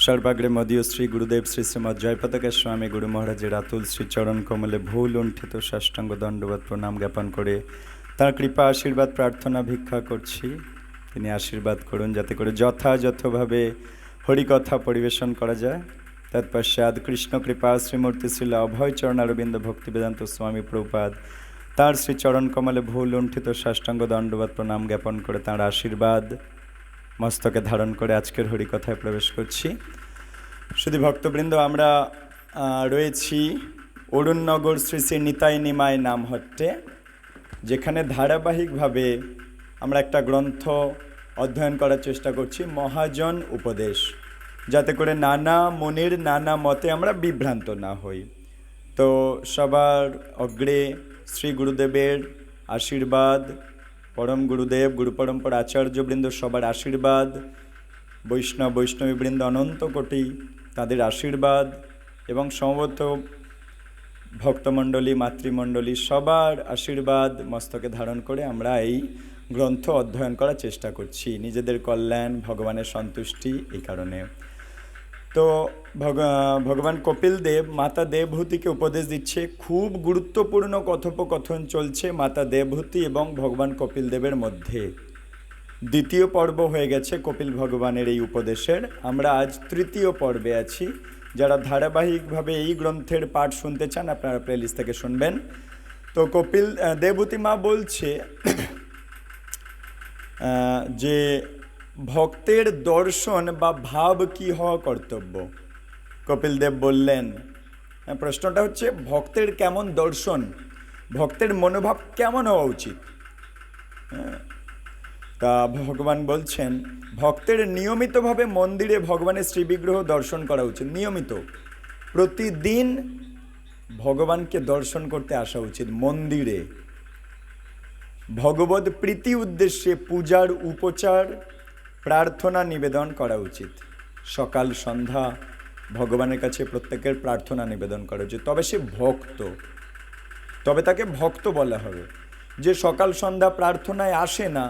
सर्वाग्रे मदीय श्री गुरुदेव श्री श्रीमद जयपताका स्वामी गुरु महाराजेर आतुल श्री चरण कमले भूल लुंठित साष्टांग दंडवत प्रणाम ज्ञापन करे तार कृपा आशीर्वाद प्रार्थना भिक्षा करछि। तिनि आशीर्वाद करुन जाते करे यथायथभावे हरिकथा परिवेशन करा जाय। तत्पश्चात कृष्ण कृपा श्रीमूर्ति श्रील अभय चरण अरविंद भक्ति वेदांत स्वामी प्रभुपाद तार श्री चरण कमले भूल लुंठित साष्टांग दंडवत प्रणाम ज्ञापन करे तार आशीर्वाद मस्तके धारण करे आजकेर हरिकथाय प्रवेश करछि। शुधु भक्तबृंद आमरा रयेछि अरुणनगर श्री श्री निताई निमाय नामहट्टे, जेखाने धाराबाहिकभावे आमरा एकटा ग्रंथ अध्ययन करार चेष्टा करछि महाजन उपदेश, जाते करे नाना मुनिर नाना मते आमरा बिभ्रांत ना हई। तो सबार अग्रे श्री गुरुदेवेर आशीर्वाद, परम गुरुदेव गुरु परम्परा आचार्यवृंद सबार आशीर्वाद, वैष्णव वैष्णवीवृंद अनंत कोटी तादेर आशीर्वाद एवं समबत भक्तमंडली मातृमंडली सबार आशीर्वाद मस्तके धारण करे आमरा एई ग्रंथ अध्ययन करार चेष्टा करछि निजेदेर कल्याण भगवानेर सन्तुष्टि एई कारणे। तो भगवान कपिल देव माता देवभूति के उपदेश दिच्छे। खूब गुरुत्वपूर्ण कथोपकथन चलছে माता देवभूति एवं भगवान कपिल देवेर मध्य। द्वितीय पर्व हो गेছে कपिल भगवानेर এই उपदेशेर। আমরা आज तृतीय पर्वे आছি। যারা ধারাবাহিকভাবে এই গ্রন্থের পাঠ শুনতে চান আপনারা প্লেলিস্ট থেকে শুনবেন। তো কপিল দেবভূতি মা বলছে যে भक्तेर दर्शन बा भाव की हवा कर्तव्य। कपिल देव बोलें प्रश्नटा होच्छे भक्तेर केमन दर्शन, भक्तेर मनोभाव केमन हवा उचित। ता भगवान बोलছেন भक्तेर नियमित भावे मंदिरे भगवानेर श्रीविग्रह दर्शन करा उचित। नियमित प्रतिदिन भगवान के दर्शन करते आसा उचित। मंदिरे भगवत प्रीति उद्देश्ये पूजार उपचार प्रार्थना निवेदन करा उचित। सकाल सन्ध्या भगवानेर काछे प्रत्येकेर प्रार्थना निवेदन करा उचित। तबे से भक्त, तबे ताके भक्त बला हबे। जे सकाल सन्ध्या प्रार्थनाय आसे ना,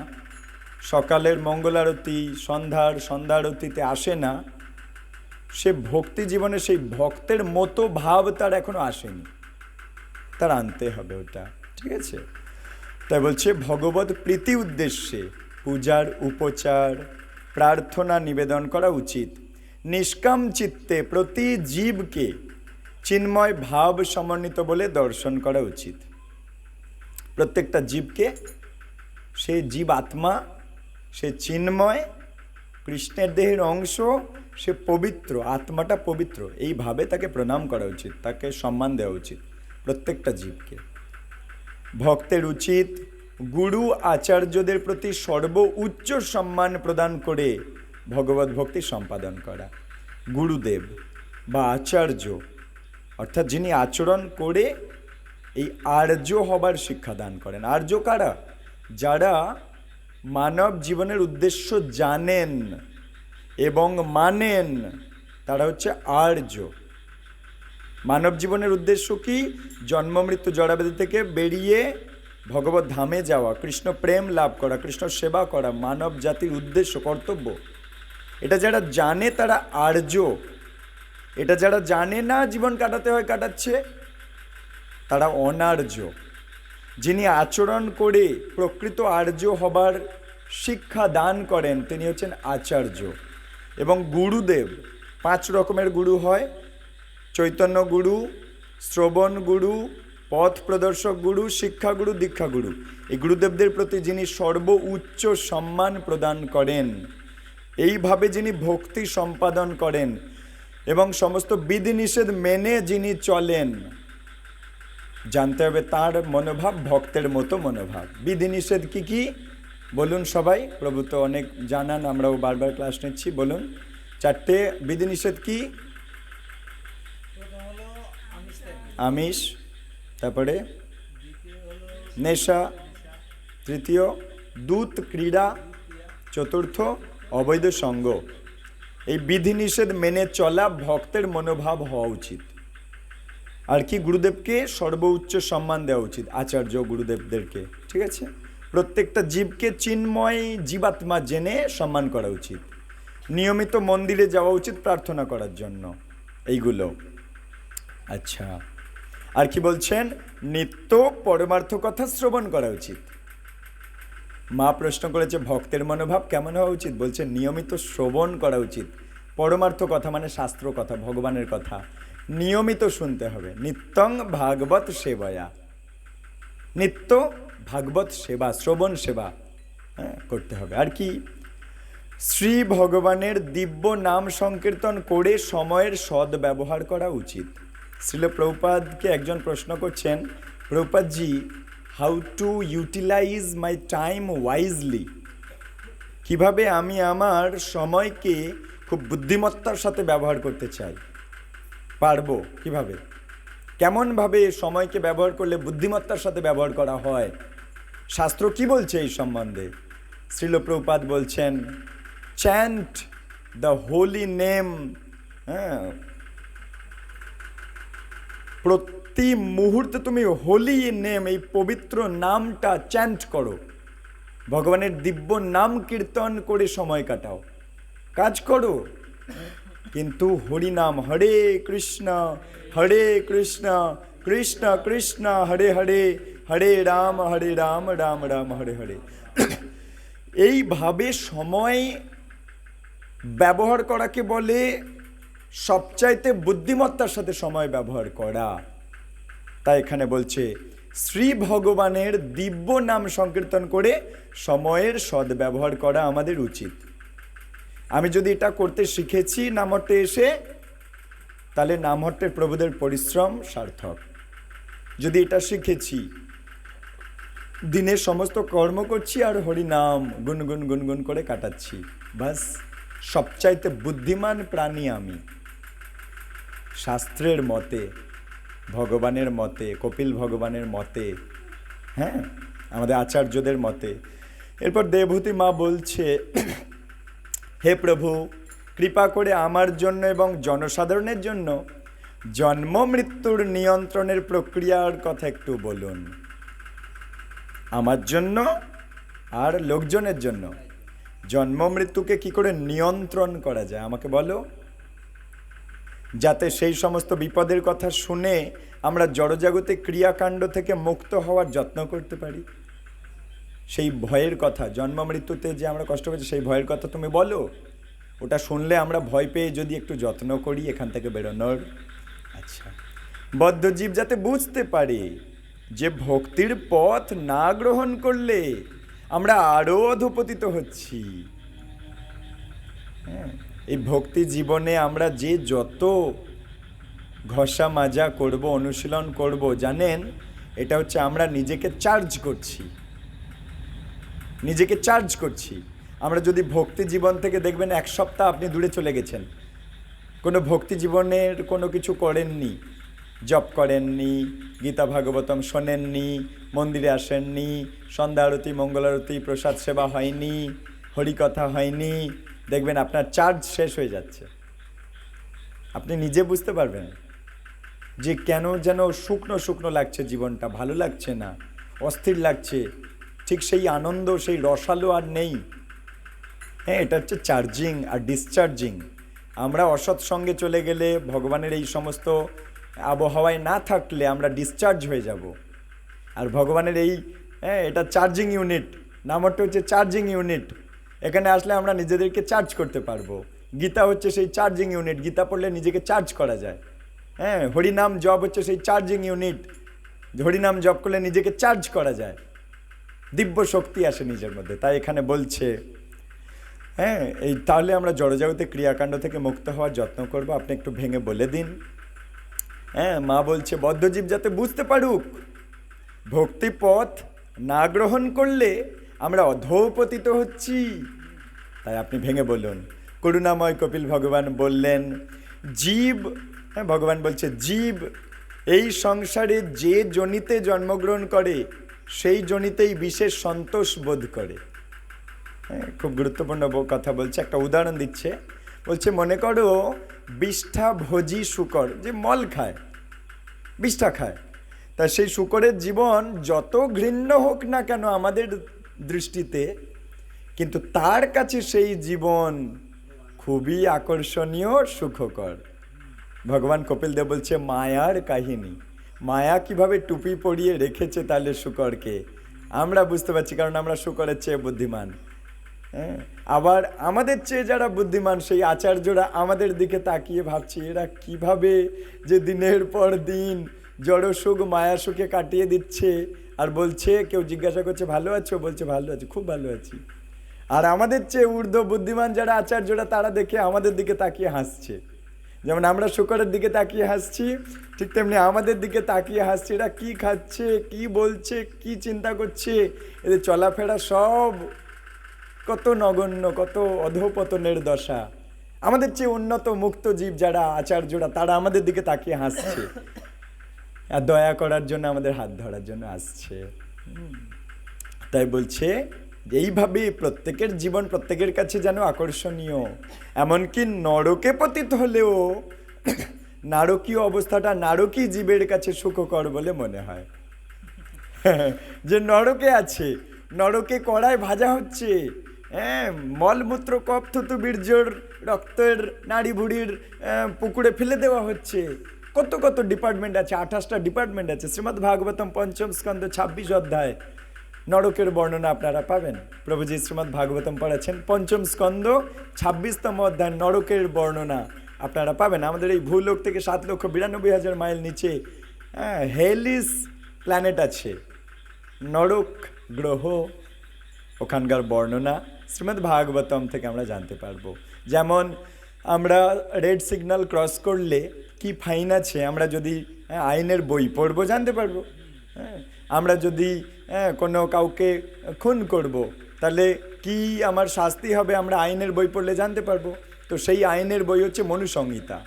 सकालेर मंगल आरती सन्ध्यार सन्ध्या आरतीते आसे ना, से भक्ति जीवने सेई भक्तेर मतो भाव तार एखोनो आसेनि, तार आनते हबे ओटा। ठीक आछे? ताई बोलछे भगवत प्रीति उद्देश्ये पूजार उपचार प्रार्थना निवेदन करा उचित। निष्काम चित्ते प्रति जीव के चिन्मय भाव समन्वित बोले दर्शन करा उचित। प्रत्येकटा जीव के से जीव आत्मा से चिन्मय कृष्णेर देहेर अंश से पवित्र आत्माटा पवित्र एई भावे ताके प्रणाम करा उचित, ताके सम्मान देওয়া उचित प्रत्येकटा जीव के। भक्तेर उचित गुरु आचार्यदेर प्रति सर्व उच्च सम्मान प्रदान करे भगवत भक्ति सम्पादन करा। गुरुदेव बा आचार्य अर्थात जिनि आचरण करे এই आर्य हबार शिक्षा दान करें। आर्य कारा? जारा मानव जीवनेर उद्देश्य जानेन एवं मानेन तारा होच्छे आर्य। मानव जीवनेर उद्देश्य की जन्म मृत्यु जड़ाबेदी थेके बेरिये भगवत धामे जावा, कृष्ण प्रेम लाभ करा, कृष्ण सेवा करा मानव जातिर उद्देश्य कर्तव्य। एटा जारा जाने तारा आर्य, एटा जारा जाने ना जीवन काटाते हय काटाচ্ছে तारा अनार्य। जिनि आचरण करे प्रकृत आर्य हबार शिक्षा दान करें तिनि हच्छेन आचार्य। एवं गुरुदेव 5 रकमेर गुरु हय, चैतन्य गुरु, श्रवण गुरु, पथ प्रदर्शक गुरु, शिक्षा गुरु, दीक्षा गुरु। এই গুরুদেবদের প্রতি যিনি সর্বোচ্চ সম্মান প্রদান করেন, এইভাবে যিনি ভক্তি সম্পাদন করেন এবং সমস্ত বিধিনিষেধ মেনে যিনি চলেন, জানতে হবে তার মনোভাব ভক্তের মতো মনোভাব। বিধিনিষেধ কি কি বলুন সবাই? প্রভু তো অনেক জানান, আমরাও বারবার ক্লাস নিচ্ছি। বলুন 4টে বিধিনিষেধ কি? আমিষ, তারপরে নেশা, তৃতীয় দূত ক্রীড়া, চতুর্থ অবৈধ সঙ্গ। এই বিধিনিষেধ মেনে চলা ভক্তের মনোভাব হওয়া উচিত। আর কি? গুরুদেবকে সর্বোচ্চ সম্মান দেওয়া উচিত, আচার্য গুরুদেবদেরকে। ঠিক আছে? প্রত্যেকটা জীবকে চিন্ময় জীবাত্মা জেনে সম্মান করা উচিত। নিয়মিত মন্দিরে যাওয়া উচিত প্রার্থনা করার জন্য, এইগুলো। আচ্ছা, আর কি বলছেন? নিত্য পরমার্থ কথা শ্রবণ করা উচিত। মা প্রশ্ন করেছে ভক্তের মনোভাব কেমন হওয়া উচিত? বলছে নিয়মিত শ্রবণ করা উচিত। পরমার্থ কথা মানে শাস্ত্র কথা, ভগবানের কথা নিয়মিত শুনতে হবে। নিত্যং ভাগবত সেবায়া, নিত্য ভাগবত সেবা, শ্রবণ সেবা করতে হবে। আর কি? শ্রী ভগবানের দিব্য নাম সংকীর্তন করে সময়ের সদ ব্যবহার করা উচিত। শ্রীল প্রভুপাদকে একজন প্রশ্ন করছেন, Prabhupadji, how to utilize my time wisely? কিভাবে আমি আমার সময়কে খুব বুদ্ধিমত্তার সাথে ব্যবহার করতে চাই, পারবো কিভাবে? কেমনভাবে সময়কে ব্যবহার করলে বুদ্ধিমত্তার সাথে ব্যবহার করা হয়? শাস্ত্র কি বলছে এই সম্বন্ধে? শ্রীল প্রভুপাদ বলছেন, চ্যান্ট দ্য হোলি নেম। প্রতি মুহূর্তে তুমি হোলি নেম, এই পবিত্র নামটা চ্যান্ট করো, ভগবানের দিব্য নাম কীর্তন করে সময় কাটাও, কাজ করো। কিন্তু হরিনাম, হরে কৃষ্ণ কৃষ্ণ কৃষ্ণ হরে হরে, হরে রাম রাম রাম হরে হরে, এইভাবে সময় ব্যবহার করাকে বলে সবচাইতে বুদ্ধিমত্তার সাথে সময় ব্যবহার করা। তাই এখানে বলছে শ্রী ভগবানের দিব্য নাম সংকীর্তন করে সময়ের সদ্ব্যবহার করা আমাদের উচিত। আমি যদি এটা করতে শিখেছি নামহট্টে এসে, তাহলে নামহট্টের প্রভুদের পরিশ্রম সার্থক। যদি এটা শিখেছি, দিনের সমস্ত কর্ম করছি আর হরিনাম গুনগুন গুনগুন করে কাটাচ্ছি, বাস সবচাইতে বুদ্ধিমান প্রাণী আমি। শাস্ত্রের মতে, ভগবানের মতে, কপিল ভগবানের মতে, আমাদের আচার্যদের মতে। এরপর দেবহূতি মা বলছে, হে প্রভু, কৃপা করে আমার জন্য এবং জনসাধারণের জন্য জন্ম মৃত্যুর নিয়ন্ত্রণের প্রক্রিয়ার কথা একটু বলুন। আমার জন্য আর লোকজনের জন্য জন্ম মৃত্যুকে কি করে নিয়ন্ত্রণ করা যায় আমাকে বলো, যাতে সেই সমস্ত বিপদের কথা শুনে আমরা জড়জাগতিক ক্রিয়াকাণ্ড থেকে মুক্ত হওয়ার যত্ন করতে পারি। সেই ভয়ের কথা, জন্ম মৃত্যুতে যে আমরা কষ্ট করছি, সেই ভয়ের কথা তুমি বলো। ওটা শুনলে আমরা ভয় পেয়ে যদি একটু যত্ন করি এখান থেকে বেরোনোর। আচ্ছা, বদ্ধজীব যাতে বুঝতে পারে যে ভক্তির পথ না গ্রহণ করলে আমরা আরও অধঃপতিত হচ্ছি। এই ভক্তি জীবনে আমরা যে যত ঘষা মাজা করব, অনুশীলন করব, জানেন এটা হচ্ছে আমরা নিজেকে চার্জ করছি, নিজেকে চার্জ করছি। আমরা যদি ভক্তি জীবন থেকে দেখবেন এক সপ্তাহ আপনি দূরে চলে গেছেন, কোনো ভক্তি জীবনের কোনো কিছু করেননি, জপ করেননি, গীতা ভাগবতম শোনেননি, মন্দিরে আসেননি, সন্ধ্যা আরতি মঙ্গল আরতি প্রসাদ সেবা হয়নি, হরিকথা হয়নি, দেখবেন আপনার চার্জ শেষ হয়ে যাচ্ছে। আপনি নিজে বুঝতে পারবেন যে কেন যেন শুকনো শুকনো লাগছে, জীবনটা ভালো লাগছে না, অস্থির লাগছে, ঠিক সেই আনন্দ, সেই রসালো আর নেই। এটা হচ্ছে চার্জিং আর ডিসচার্জিং। আমরা অসৎ সঙ্গে চলে গেলে, ভগবানের এই সমস্ত আবহাওয়ায় না থাকলে আমরা ডিসচার্জ হয়ে যাব। আর ভগবানের এই এটা চার্জিং ইউনিট, নামটা হচ্ছে চার্জিং ইউনিট। এখানে আসলে আমরা নিজেদেরকে চার্জ করতে পারবো। গীতা হচ্ছে সেই চার্জিং ইউনিট, গীতা পড়লে নিজেকে চার্জ করা যায়। হরিনাম জপ হচ্ছে সেই চার্জিং ইউনিট, হরিনাম জপ করলে নিজেকে চার্জ করা যায়, দিব্য শক্তি আসে নিজের মধ্যে। তাই এখানে বলছে এই তাহলে আমরা জড়জাগতিক ক্রিয়াকাণ্ড থেকে মুক্ত হওয়ার যত্ন করব। আপনি একটু ভেঙে বলে দিন। মা বলছে বদ্ধজীব যাতে বুঝতে পারুক, ভক্তি পথ না গ্রহণ করলে আমরা অধঃপতিত হচ্ছি। তাই আপনি ভেঙে বলুন। করুণাময় কপিল ভগবান বললেন, জীব, ভগবান বলছে জীব এই সংসারে যে যোনিতে জন্মগ্রহণ করে সেই যোনিতেই বিশেষ সন্তোষ বোধ করে। খুব গুরুত্বপূর্ণ কথা বলছে, একটা উদাহরণ দিচ্ছে। বলছে মনে করো বিষ্ঠা ভোজি শূকর, যে মল খায়, বিষ্ঠা খায়, তা সেই শূকরের জীবন যত ঘৃণ্য হোক না কেন আমাদের দৃষ্টিতে, কিন্তু তার কাছে সেই জীবন খুবই আকর্ষণীয়, সুখকর। ভগবান কপিল দেব বলছে মায়ার কাহিনী, মায়া কিভাবে টুপি পরিয়ে রেখেছে তাহলে শুকরকে, আমরা বুঝতে পারছি, কারণ আমরা শুকরের চেয়ে বুদ্ধিমান। হ্যাঁ, আবার আমাদের চেয়ে যারা বুদ্ধিমান সেই আচার্যরা আমাদের দিকে তাকিয়ে ভাবছি এরা কিভাবে যে দিনের পর দিন জড় সুখ মায়া সুখে কাটিয়ে দিচ্ছে। আর বলছে, কেউ জিজ্ঞাসা করছে ভালো আছো, বলছে ভালো আছি, খুব ভালো আছি। আর আমাদের চেয়ে ঊর্ধ্ব বুদ্ধিমান যারা আচার্যরা তারা দেখে আমাদের দিকে তাকিয়ে হাসছে। যেমন আমরা শুকরের দিকে তাকিয়ে হাসছি, ঠিক তেমনি আমাদের দিকে তাকিয়ে হাসছে। এরা কি খাচ্ছে, কি বলছে, কি চিন্তা করছে, এদের চলাফেরা সব কত নগণ্য, কত অধঃপতনের দশা। আমাদের চেয়ে উন্নত মুক্ত জীব যারা আচার্যরা তারা আমাদের দিকে তাকিয়ে হাসছে আর দয়া করার জন্য আমাদের হাত ধরার জন্য আসছে। তাই বলছে এইভাবে প্রত্যেকের জীবন প্রত্যেকের কাছে যেন আকর্ষণীয়। এমনকি নরকে পতিত হলেও নারকীয় অবস্থাটা নারকী জীবের কাছে সুখকর বলে মনে হয়। যে নরকে আছে, নরকে কড়ায় ভাজা হচ্ছে, হ্যাঁ, মলমূত্র কফ থুতু বীর্যর রক্তের নাড়ি ভুড়ির পুকুরে ফেলে দেওয়া হচ্ছে। কত কত ডিপার্টমেন্ট আছে, 28টা ডিপার্টমেন্ট আছে। শ্রীমদ্ ভাগবতম 5ম স্কন্ধ 26 অধ্যায় নরকের বর্ণনা আপনারা পাবেন। প্রভুজি শ্রীমদ্ ভাগবতম পড়াচ্ছেন 5ম স্কন্ধ 26তম অধ্যায় নরকের বর্ণনা আপনারা পাবেন। আমাদের এই ভূলোক থেকে 7,92,000 মাইল নিচে হেলিস প্ল্যানেট আছে, নরক গ্রহ, ওখানকার বর্ণনা শ্রীমদ্ ভাগবতম থেকে আমরা জানতে পারবো। যেমন আমরা রেড সিগন্যাল ক্রস করলে কি ফাইন আছে আমরা যদি আইনের বই পড়বো জানতে পারবো। হ্যাঁ, আমরা যদি কোনো কাউকে খুন করব তাহলে কি আমার শাস্তি হবে আমরা আইনের বই পড়লে জানতে পারবো। তো সেই আইনের বই হচ্ছে মনুসংহিতা।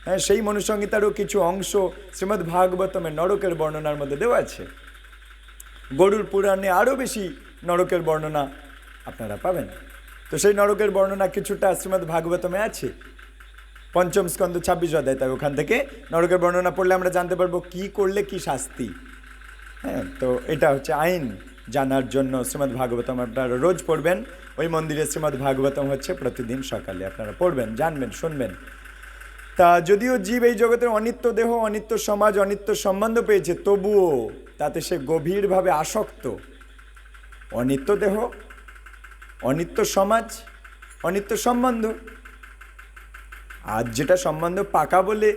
হ্যাঁ, সেই মনুসংহিতারও কিছু অংশ শ্রীমদ্ ভাগবতমের নরকের বর্ণনার মধ্যে দেওয়া আছে। গরুড় পুরাণে আরও বেশি নরকের বর্ণনা আপনারা পাবেন। তো সেই নরকের বর্ণনা কিছুটা শ্রীমদ্ ভাগবতমে আছে 5ম স্কন্ধ 26 অধ্যায়। তাই ওখান থেকে নরকের বর্ণনা পড়লে আমরা জানতে পারবো কি করলে কি শাস্তি। হ্যাঁ, তো এটা হচ্ছে আইন জানার জন্য শ্রীমদ্ ভাগবতম আপনারা রোজ পড়বেন। ওই মন্দিরে শ্রীমদ্ ভাগবতম হচ্ছে প্রতিদিন সকালে, আপনারা পড়বেন, জানবেন, শুনবেন। তা যদিও জীব এই জগতের অনিত্য দেহ, অনিত্য সমাজ, অনিত্য সম্বন্ধ পেয়েছে, তবুও তাতে সে গভীরভাবে আসক্ত। অনিত্য দেহ, অনিত্য সমাজ, অনিত্য সম্বন্ধ। আজ যেটা সম্বন্ধ পাকা বলে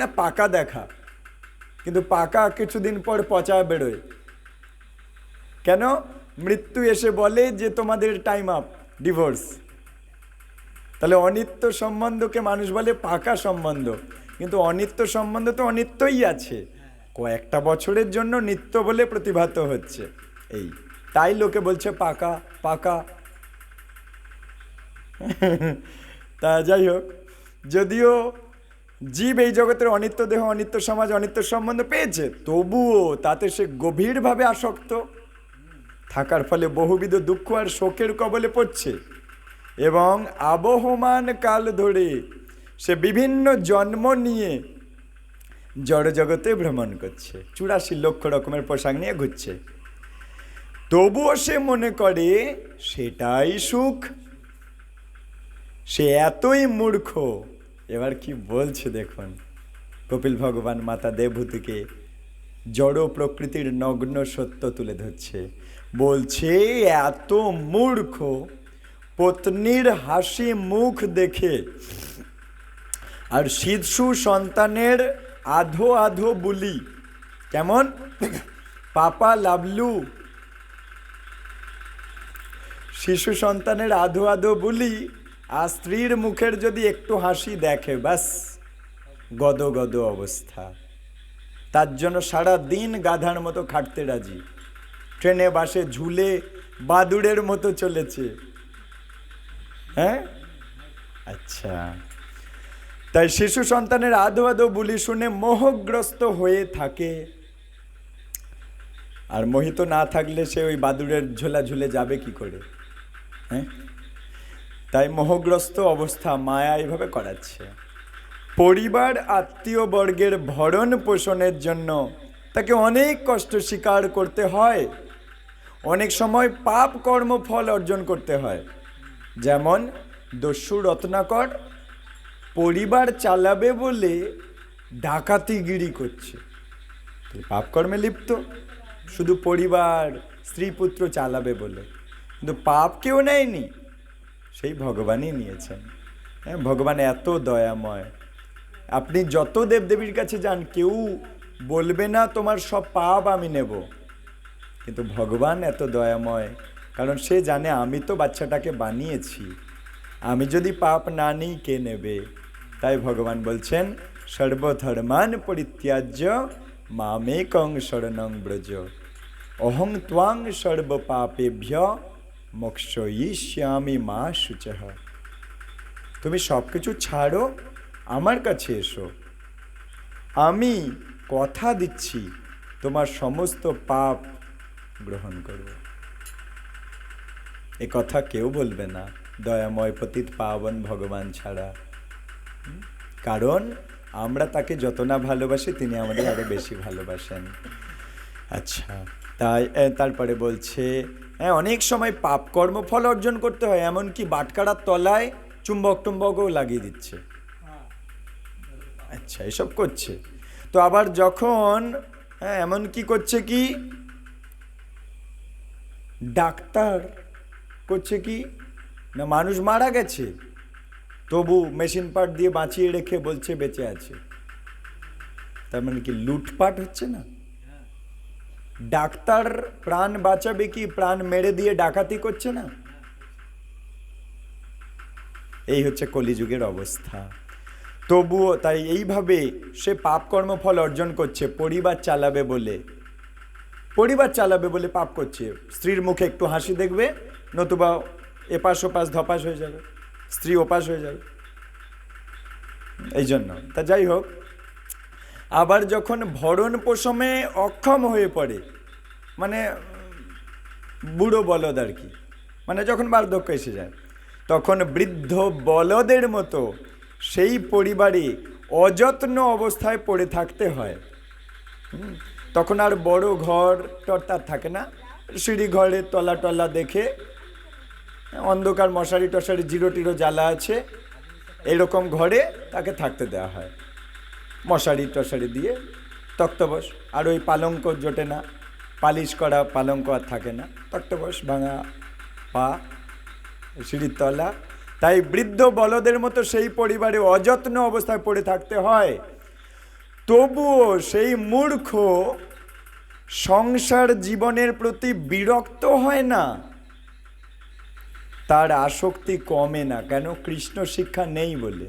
না, পাকা দেখা, কিন্তু পাকা কিছুদিন পর পচা বেরোয়। কেন? মৃত্যু এসে বলে যে তোমাদের টাইম আপ, ডিভোর্স। তাহলে অনিত্য সম্বন্ধকে মানুষ বলে পাকা সম্বন্ধ, কিন্তু অনিত্য সম্বন্ধ তো অনিত্যই আছে, কয়েকটা বছরের জন্য নিত্য বলে প্রতিভাত হচ্ছে। এই তাই লোকে বলছে পাকা পাকা। তা যাই হোক, যদিও জীব এই জগতের অনিত্য দেহ, অনিত্য সমাজ, অনিত্য সম্বন্ধ পেয়েছে, তবুও তাতে সে গভীরভাবে আসক্ত থাকার ফলে বহুবিধ দুঃখ আর শোকের কবলে পড়ছে এবং আবহমান কাল ধরে সে বিভিন্ন জন্ম নিয়ে জড় জগতে ভ্রমণ করছে, 84 লক্ষ রকমের পোশাক নিয়ে ঘুরছে। তবুও সে মনে করে সেটাই সুখ। সে এতই মূর্খ। এবার কি বলছে দেখুন, কপিল ভগবান মাতা দেবহূতিকে জড় প্রকৃতির নগ্ন সত্য তুলে ধরছে। বলছে এত মূর্খ, পত্নীর হাসি মুখ দেখে আর শিশু সন্তানের আধো আধো বুলি, কেমন পাপা লাভলু, শিশু সন্তানের আধো আধো বুলি আর স্ত্রীর মুখের যদি একটু হাসি দেখে, ব্যাস গদ গদ অবস্থা। তার জন্য সারা দিন গাধার মতো খাটতে রাজি, ট্রেনে বাসে ঝুলে বাদুড়ের মতো চলেছে। হ্যাঁ, আচ্ছা, তাই শিশু সন্তানের আধো আধো বুলি শুনে মোহগ্রস্ত হয়ে থাকে। আর মোহিত না থাকলে সে ওই বাদুড়ের ঝোলা ঝুলে যাবে কি করে? হ্যাঁ, তাই মোহগ্রস্ত অবস্থা মায়া এইভাবে করাচ্ছে। পরিবার আত্মীয় বর্গের ভরণ পোষণের জন্য তাকে অনেক কষ্ট স্বীকার করতে হয়, অনেক সময় পাপ কর্ম ফল অর্জন করতে হয়। যেমন দস্যু রত্নাকর পরিবার চালাবে বলে ডাকাতিগিরি করছে, পাপকর্মে লিপ্ত, শুধু পরিবার স্ত্রী পুত্র চালাবে বলে, কিন্তু পাপ কেউ নেয়নি, সেই ভগবানই নিয়েছেন। হ্যাঁ, ভগবান এত দয়াময়। আপনি যত দেবদেবীর কাছে যান, কেউ বলবে না তোমার সব পাপ আমি নেব, কিন্তু ভগবান এত দয়াময়, কারণ সে জানে আমি তো বাচ্চাটাকে বানিয়েছি, আমি যদি পাপ না নিই কে নেবে। তাই ভগবান বলছেন সর্বধর্মান পরিত্যাজ্য মামেকং শরণং ব্রজ অহং ত্বাং সর্ব পাপেভ্য মোক্ষয়িষ্যামি মা শুচঃ। তুমি সব কিছু ছাড়ো, আমার কাছে এসো, আমি কথা দিচ্ছি তোমার সমস্ত পাপ গ্রহণ করব। এ কথা কেউ বলবে না দয়াময় পতিত পাবন ভগবান ছাড়া, কারণ আমরা তাকে যত না ভালোবাসি তিনি আমাদের আরো বেশি ভালোবাসেন। আচ্ছা, তাই তারপরে বলছে অনেক সময় পাপ কর্মফল অর্জন করতে হয়, এমনকি বাটকারার তলায় চুম্বক টুম্বকও লাগিয়ে দিচ্ছে। আচ্ছা, এসব করছে। তো আবার যখন এমন কি করছে কি, ডাক্তার করছে কি না, মানুষ মারা গেছে তবু মেশিন পার্ট দিয়ে বাঁচিয়ে রেখে বলছে বেঁচে আছে, তার মানে কি লুটপাট হচ্ছে না? ডাক্তার প্রাণ বাঁচাবে কি প্রাণ মেরে দিয়ে ডাকাতি করছে না? এই হচ্ছে কলিযুগের অবস্থা। তবুও তাই এইভাবে সে পাপ কর্মফল অর্জন করছে পরিবার চালাবে বলে, পরিবার চালাবে বলে পাপ করছে। স্ত্রীর মুখে একটু হাসি দেখবে, নতুবা এপাশ ওপাশ ধপাস হয়ে যাবে, স্ত্রী ওপাশ হয়ে যাবে, এই জন্য। তা যাই হোক, আবার যখন ভরণ পোষণে অক্ষম হয়ে পড়ে, মানে বুড়ো বলদ আর কি, মানে যখন বার্ধক্য এসে যায়, তখন বৃদ্ধ বলদের মতো সেই পরিবারে অযত্ন অবস্থায় পড়ে থাকতে হয়। তখন আর বড় ঘর টর তার থাকে না, সিঁড়ি ঘরে তলা টলা দেখে, অন্ধকার মশারি টশারি জিরো টিরো জ্বালা আছে, এরকম ঘরে তাকে থাকতে দেওয়া হয়, মশারি টশারি দিয়ে তক্তবস। আর ওই পালঙ্ক জোটে না, পালিশ করা পালঙ্ক আর থাকে না, তক্তবস ভাঙা পা, সিঁড়ির তলা। তাই বৃদ্ধ বলদের মতো সেই পরিবারে অযত্ন অবস্থায় পড়ে থাকতে হয়। তবুও সেই মূর্খ সংসার জীবনের প্রতি বিরক্ত হয় না, তার আসক্তি কমে না। কেন? কৃষ্ণ শিক্ষা নেই বলে।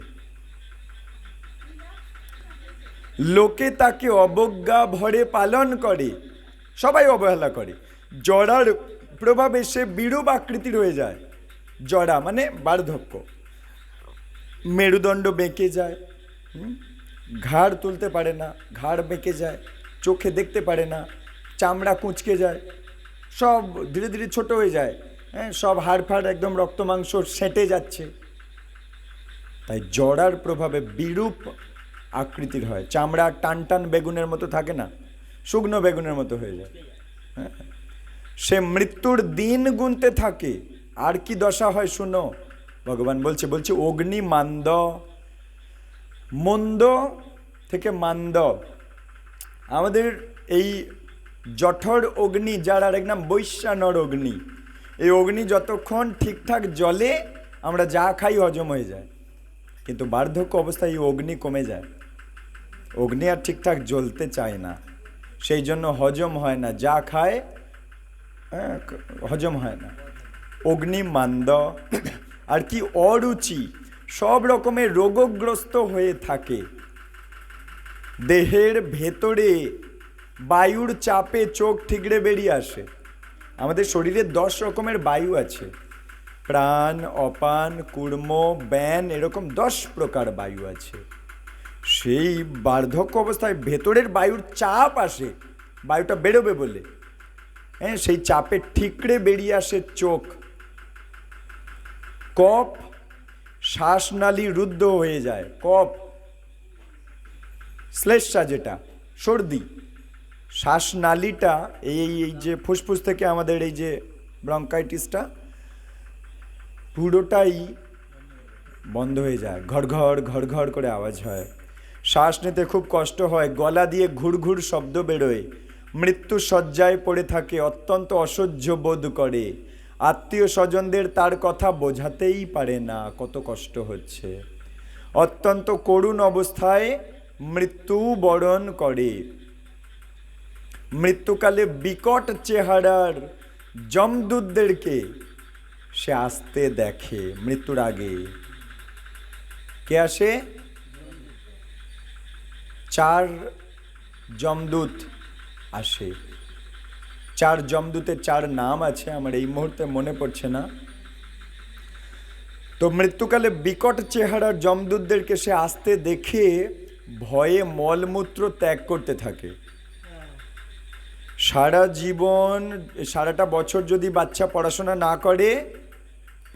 লোকে তাকে অবজ্ঞা ভরে পালন করে, সবাই অবহেলা করে। জড়ার প্রভাবে সে বিরূপ আকৃতির হয়ে যায়। জড়া মানে বার্ধক্য, মেরুদণ্ড বেঁকে যায়, ঘাড় তুলতে পারে না, ঘাড় বেঁকে যায়, চোখে দেখতে পারে না, চামড়া কুঁচকে যায়, সব ধীরে ধীরে ছোট হয়ে যায়, সব হাড় ফাড় একদম রক্ত মাংস সেঁটে যাচ্ছে। তাই জড়ার প্রভাবে বিরূপ আকৃতির হয়, চামড়া টান টান বেগুনের মতো থাকে না, শুকনো বেগুনের মতো হয়ে যায়। সে মৃত্যুর দিন গুনতে থাকে। আর কি দশা হয় শুনো, ভগবান বলছে অগ্নি মান্দ, মন্দ থেকে মান্দ। আমাদের এই জঠর অগ্নি, যার আরেক নাম বৈশ্যানর অগ্নি, এই অগ্নি যতক্ষণ ঠিকঠাক জ্বলে আমরা যা খাই হজম হয়ে যায়, কিন্তু বার্ধক্য অবস্থায় এই অগ্নি কমে যায়, অগ্নি আর ঠিকঠাক জ্বলতে চায় না, সেই জন্য হজম হয় না, যা খায় হজম হয় না। অগ্নি মান্দ। আর কি অরুচি, সব রকমের রোগগ্রস্ত হয়ে থাকে। দেহের ভেতরে বায়ুর চাপে চোখ ঠিকরে বেরিয়ে আসে। আমাদের শরীরে 10 রকমের বায়ু আছে, প্রাণ, অপান, কুর্ম, ব্যান, এরকম 10 প্রকার বায়ু আছে। সেই বার্ধক্য অবস্থায় ভেতরের বায়ুর চাপ আসে, বায়ুটা বেরোবে বলে, সেই চাপে ঠিকরে বেরিয়ে আসে চোখ। কফ, শ্বাসনালী রুদ্ধ হয়ে যায়, কফ, শ্লেষ্মা যেটা সর্দি, শ্বাসনালীটা এই যে ফুসফুস থেকে আমাদের এই যে ব্রঙ্কাইটিসটা পুরোটাই বন্ধ হয়ে যায়, ঘড়ঘড় ঘড়ঘড় করে আওয়াজ হয়, শ্বাস নিতে খুব কষ্ট হয়, গলা দিয়ে ঘুরঘুর শব্দ বেরোয়, মৃত্যু শয্যায় পড়ে থাকে, অত্যন্ত অসহ্য বোধ করে, আত্মীয় স্বজনদের তার কথা বোঝাতেই পারে না কত কষ্ট হচ্ছে, অত্যন্ত করুণ অবস্থায় মৃত্যু বরণ করে। মৃত্যুকালে বিকট চেহারার যমদূতদেরকে সে আসতে দেখে। মৃত্যুর আগে কে আসে? 4 যমদূত আসে। 4 যমদূতের 4 নাম আছে, আমার এই মুহূর্তে মনে পড়ছে না। তো মৃত্যুকালে বিকট চেহারার যমদূতদেরকে সে আসতে দেখে ভয়ে মলমূত্র ত্যাগ করতে থাকে। সারা জীবন, সারাটা বছর যদি বাচ্চা পড়াশোনা না করে,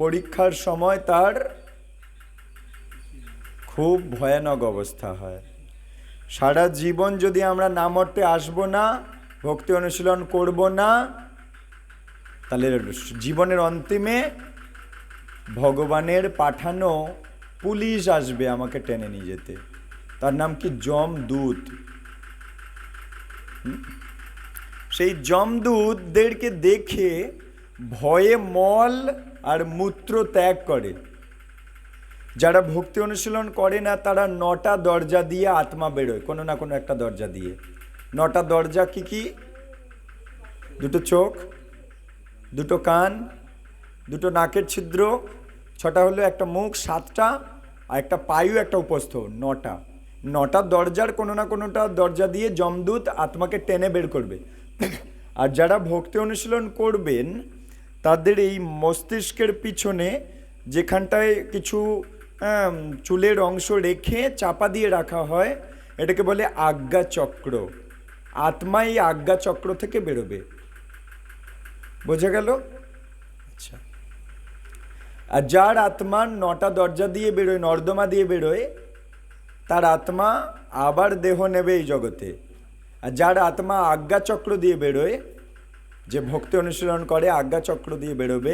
পরীক্ষার সময় তার খুব ভয়ানক অবস্থা হয়। সারা জীবন যদি আমরা নামতে আসবো না, ভক্তি অনুশীলন করব না, তাহলে জীবনের অন্তিমে ভগবানের পাঠানো পুলিশ আসবে আমাকে টেনে নিয়ে যেতে। তার নাম কি? যমদূত। সেই যমদূতদেরকে দেখে ভয়ে মল আর মূত্র ত্যাগ করে। যারা ভক্তি অনুশীলন করে না তারা 9টা দরজা দিয়ে আত্মা বেরোয়, কোনো না কোনো একটা দরজা দিয়ে। 9টা দরজা কি কি? 2টো চোখ, 2টো কান, 2টো নাকের ছিদ্র, 6টা হলো একটা মুখ, 7টা, আর একটা পায়ু, একটা উপস্থ, 9টা। 9টা দরজার কোনো না কোনোটা দরজা দিয়ে যমদূত আত্মাকে টেনে বের করবে। আর যারা ভক্তি অনুশীলন করবেন তাদের এই মস্তিষ্কের পিছনে যেখানটায় কিছু চুলের অংশ রেখে চাপা দিয়ে রাখা হয়, এটাকে বলে আজ্ঞা চক্র। আত্মা এই আজ্ঞা চক্র থেকে বেরোবে। বোঝা গেল? আচ্ছা। আর যার আত্মা 9টা দরজা দিয়ে বেরোয়, নর্দমা দিয়ে বেরোয়, তার আত্মা আবার দেহ নেবে এই জগতে। আর যার আত্মা আজ্ঞা চক্র দিয়ে বেরোয়, যে ভক্তি অনুশীলন করে আজ্ঞা চক্র দিয়ে বেরোবে,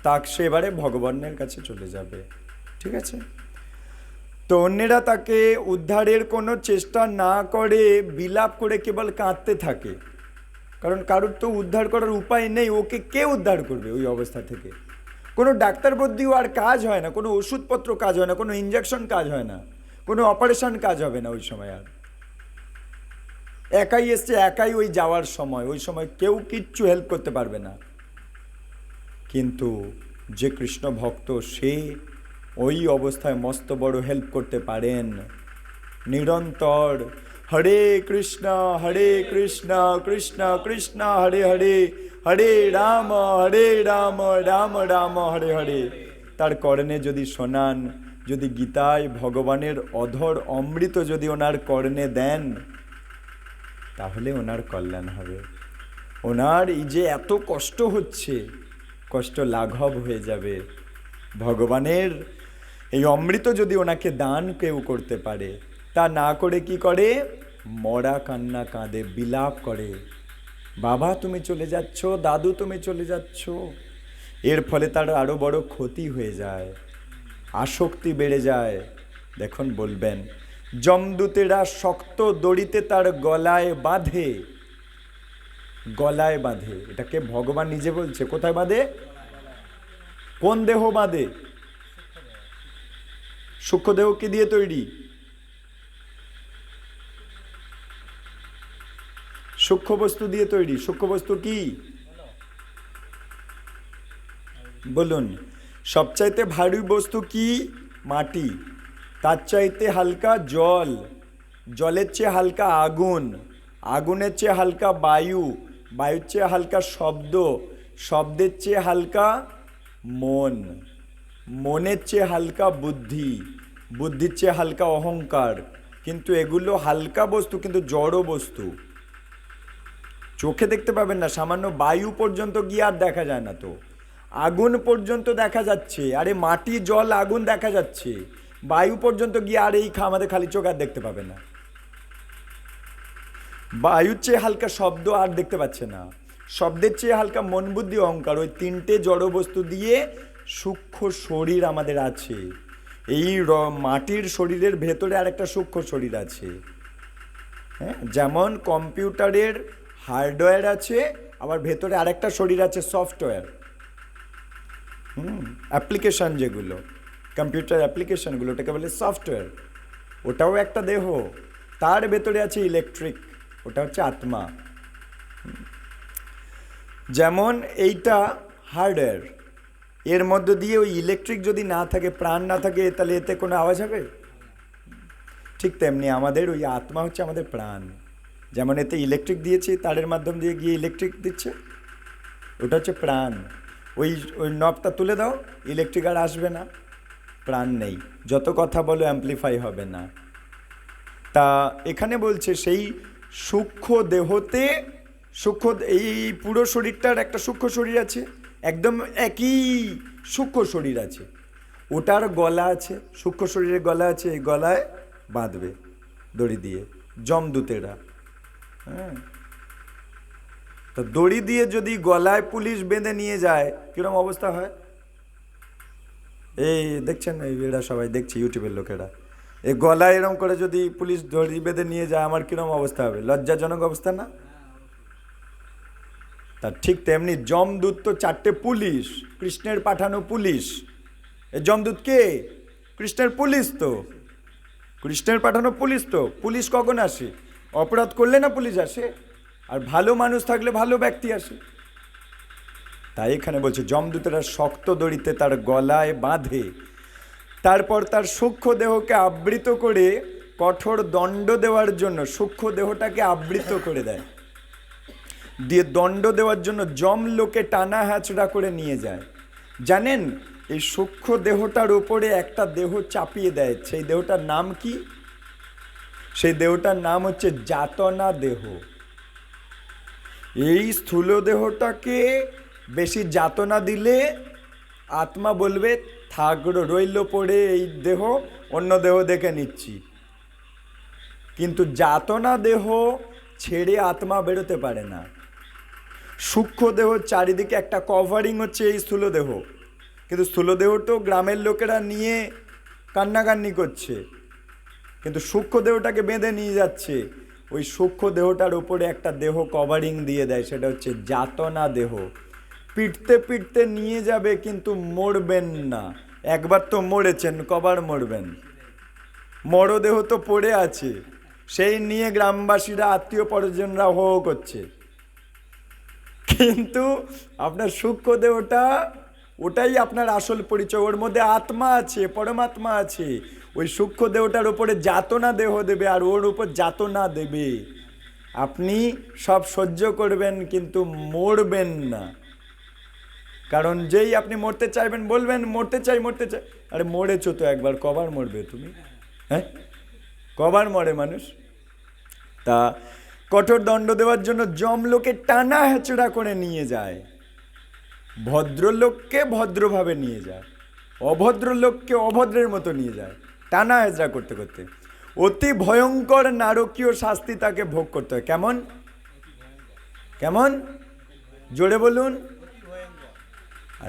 তাকে সে এবারে ভগবানের কাছে চলে যাবে। ঠিক আছে? তো অন্যেরা তাকে উদ্ধারের কোনো চেষ্টা না করে বিলাপ করে কেবল কাঁদতে থাকে, কারণ কারোর তো উদ্ধার করার উপায় নেই। ওকে কে উদ্ধার করবে ওই অবস্থা থেকে? কোনো ডাক্তার বুদ্ধিও আর কাজ হয় না, কোনো ওষুধপত্র কাজ হয় না, কোনো ইঞ্জেকশন কাজ হয় না, কোনো অপারেশন কাজ হবে না ওই সময়। আর একাই এসছে, একাই ওই যাওয়ার সময়, ওই সময় কেউ কিচ্ছু হেল্প করতে পারবে না। কিন্তু যে কৃষ্ণ ভক্ত, সে ওই অবস্থায় মস্ত বড় হেল্প করতে পারেন। নিরন্তর হরে কৃষ্ণ কৃষ্ণ কৃষ্ণ হরে হরে, হরে রাম রাম রাম হরে হরে। তার কর্ণে যদি শোনান, যদি গীতায় ভগবানের অধর অমৃত যদি ওনার কর্ণে দেন, তাহলে ওনার কল্যাণ হবে। ওনার এই যে এত কষ্ট হচ্ছে, কষ্ট লাঘব হয়ে যাবে। ভগবানের এই অমৃত যদি ওনাকে দান কেউ করতে পারে, তা না করে কি করে? মরা কান্না কাঁদে, বিলাপ করে, বাবা তুমি চলে যাচ্ছ, দাদু তুমি চলে যাচ্ছ। এর ফলে তার আরো বড় ক্ষতি হয়ে যায়, আসক্তি বেড়ে যায়। দেখুন, বলবেন যমদূতেরা শক্ত দড়িতে তার গলায় বাঁধে, গলায় বাঁধে। এটাকে ভগবান নিজে বলছে। কোথায় বাঁধে? কোন দেহ বাঁধে? সূক্ষ্ম দেহ কি দিয়ে তৈরি? সূক্ষ্ম বস্তু দিয়ে তৈরি। সূক্ষ্ম বস্তু কি বলুন? সবচাইতে ভারী বস্তু কি? মাটি। তার চাইতে হালকা জল, জলের চেয়ে হালকা আগুন, আগুনের চেয়ে হালকা বায়ু, বায়ুর চেয়ে হালকা শব্দ, শব্দের চেয়ে হালকা মন, মনের চেয়ে হালকা বুদ্ধি, বুদ্ধির চেয়ে হালকা অহংকার। কিন্তু এগুলো হালকা বস্তু, কিন্তু জড় বস্তু। চোখে দেখতে পাবেন না, সামান্য বায়ু পর্যন্ত গিয়ে আর দেখা যায় না। তো আগুন পর্যন্ত দেখা যাচ্ছে, আরে মাটি জল আগুন দেখা যাচ্ছে, বায়ু পর্যন্ত গিয়ে আর এই আমাদের খালি চোখ আর দেখতে পাবে না। বায়ুর চেয়ে হালকা শব্দ আর দেখতে পাচ্ছে না, শব্দের চেয়ে হালকা মন বুদ্ধি অহংকার। ওই 3টে জড় বস্তু দিয়ে সূক্ষ্ম শরীর আমাদের আছে। এই মাটির শরীরের ভেতরে আরেকটা সূক্ষ্ম শরীর আছে। হ্যাঁ, যেমন কম্পিউটারের হার্ডওয়্যার আছে, আবার ভেতরে আরেকটা শরীর আছে সফটওয়্যার। অ্যাপ্লিকেশন যেগুলো, কম্পিউটার অ্যাপ্লিকেশনগুলো, ওটাকে বলে সফটওয়্যার। ওটাও একটা দেহ, তার ভেতরে আছে ইলেকট্রিক, ওটা হচ্ছে আত্মা। যেমন এইটা হার্ডওয়্যার, এর মধ্য দিয়ে ওই ইলেকট্রিক যদি না থাকে, প্রাণ না থাকে, তাহলে এতে কোনো আওয়াজ হবে? ঠিক তেমনি আমাদের ওই আত্মা হচ্ছে আমাদের প্রাণ। যেমন এতে ইলেকট্রিক দিয়েছি, তারের মাধ্যম দিয়ে গিয়ে ইলেকট্রিক দিচ্ছে, ওটা হচ্ছে প্রাণ। ওই ওই নবটা তুলে দাও, ইলেকট্রিক আর আসবে না, প্রাণ নেই। যত কথা বলো অ্যাম্পলিফাই হবে না। তা এখানে বলছে সেই সূক্ষ্ম দেহতে, সূক্ষ্ম এই পুরো শরীরটার একটা সূক্ষ্ম শরীর আছে, একদম একই সূক্ষ্ম শরীর আছে, ওটার গলা আছে, সূক্ষ্ম শরীরের গলা আছে, এই গলায় বাঁধবে দড়ি দিয়ে যমদূতেরা। হ্যাঁ, তো দড়ি দিয়ে যদি গলায় পুলিশ বেঁধে নিয়ে যায়, কিরকম অবস্থা হয়? এই দেখছেন, এরা সবাই দেখছি ইউটিউবের লোকেরা, এই গলায় এরকম করে যদি পুলিশ দড়ি বেঁধে নিয়ে যায়, আমার কিরকম অবস্থা হবে? লজ্জাজনক অবস্থা না? তা ঠিক তেমনি যমদূত তো 4টে পুলিশ, কৃষ্ণের পাঠানো পুলিশ। এই যমদূত কে? কৃষ্ণের পুলিশ তো, কৃষ্ণের পাঠানো পুলিশ তো। পুলিশ কখন আসে? অপরাধ করলে না পুলিশ আসে, আর ভালো মানুষ থাকলে ভালো ব্যক্তি আসে। তাই এখানে বলছে যমদূতেরা শক্ত দড়িতে তার গলায় বাঁধে, তারপর তার সূক্ষ্ম দেহকে আবৃত করে কঠোর দণ্ড দেওয়ার জন্য সূক্ষ্ম দেহটাকে আবৃত করে দেয়, দিয়ে দণ্ড দেওয়ার জন্য যমলোকে টানা হ্যাচড়া করে নিয়ে যায়। জানেন, এই সূক্ষ্ম দেহটার উপরে একটা দেহ চাপিয়ে দেয়, সেই দেহটার নাম কি? সেই দেহটার নাম হচ্ছে যাতনা দেহ। এই স্থূল দেহটাকে বেশি যাতনা দিলে আত্মা বলবে থাকলো, রইল পড়ে এই দেহ, অন্য দেহ দেখে নিচ্ছি। কিন্তু যাতনা দেহ ছেড়ে আত্মা বেরোতে পারে না। সূক্ষ্ম দেহ চারিদিকে একটা কভারিং হচ্ছে এই স্থূল দেহ, কিন্তু স্থূল দেহ তো গ্রামের লোকেরা নিয়ে কান্নাকান্নি করছে, কিন্তু সূক্ষ্ম দেহটাকে বেঁধে নিয়ে যাচ্ছে। ওই সূক্ষ্ম দেহটার উপরে একটা দেহ কভারিং দিয়ে দেয়, সেটা হচ্ছে যাতনা দেহ। পিটতে পিটতে নিয়ে যাবে, কিন্তু মরবেন না। একবার তো মরেছেন, কবার মরবেন? মরদেহ তো পড়ে আছে, সেই নিয়ে গ্রামবাসীরা, আত্মীয় পরিজনরা হো হো করছে। কিন্তু আপনার সূক্ষ্ম দেহটা, ওটাই আপনার আসল পরিচয়। ওর মধ্যে আত্মা আছে, পরমাত্মা আছে। ওই সূক্ষ্ম দেহটার উপরে যাতনা দেহ দেবে, আর ওর উপর যাতনা দেবে। আপনি সব সহ্য করবেন, কিন্তু মরবেন না। কারণ যেই আপনি মরতে চাইবেন, বলবেন মরতে চাই মরতে চাই, আরে মরেছো তো একবার, কবার মরবে তুমি? হ্যাঁ, কবার মরে মানুষ? তা কঠোর দণ্ড দেওয়ার জন্য যমলোকে টানা হেঁচড়া করে নিয়ে যায়। ভদ্রলোককে ভদ্রভাবে নিয়ে যায়, অভদ্রলোককে অভদ্রের মতো নিয়ে যায়, টানা হেঁচড়া করতে করতে। অতি ভয়ঙ্কর নারকীয় শাস্তি তাকে ভোগ করতে হয়। কেমন কেমন? জোরে বলুন।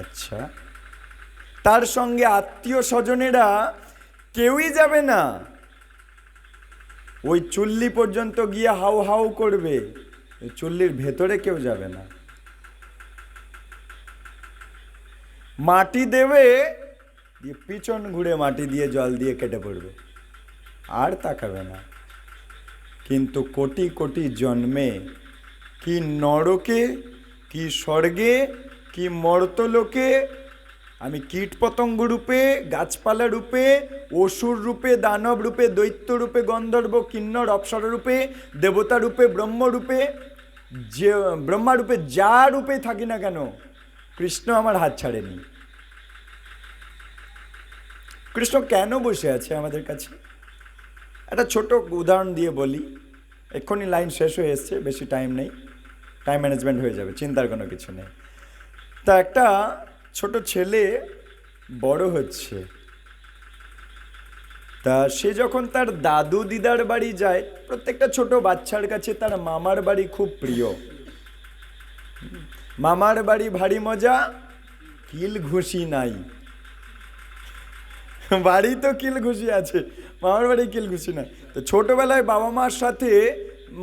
আচ্ছা, তার সঙ্গে আত্মীয় স্বজনেরা কেউই যাবে না। ওই চুল্লি পর্যন্ত গিয়ে হাউ হাউ করবে, চুল্লির ভেতরে কেউ যাবে না। মাটি দেবে, দিয়ে পিছন ঘুরে মাটি দিয়ে জল দিয়ে কেটে পড়বে, আর তাকাবে না। কিন্তু কোটি কোটি জন্মে কি নরকে, কি স্বর্গে, কি মর্তলোকে, আমি কীট পতঙ্গ রূপে, গাছপালা রূপে, অসুর রূপে, দানব রূপে, দৈত্য রূপে, গন্ধর্ব, কিন্নর, অপ্সরা রূপে, দেবতা রূপে, ব্রহ্মরূপে, যে ব্রহ্মা রূপে, যা রূপে থাকি না কেন, কৃষ্ণ আমার হাত ছাড়েনি। কৃষ্ণ কেন বসে আছে আমাদের কাছে? একটা ছোট উদাহরণ দিয়ে বলি, এক্ষুনি লাইন শেষ হয়ে এসছে, বেশি টাইম নেই, টাইম ম্যানেজমেন্ট হয়ে যাবে, চিন্তার কোনো কিছু নেই। তা একটা ছোট ছেলে বড় হচ্ছে, তা সে যখন তার দাদু দিদার বাড়ি যায়, প্রত্যেকটা ছোট বাচ্চার কাছে তার মামার বাড়ি খুব প্রিয়। মামার বাড়ি ভারী মজা, কিল ঘুষি নাই। বাড়ি তো কিল ঘুষি আছে, মামার বাড়ি কিল ঘুষি না। তো ছোটবেলায় বাবা মার সাথে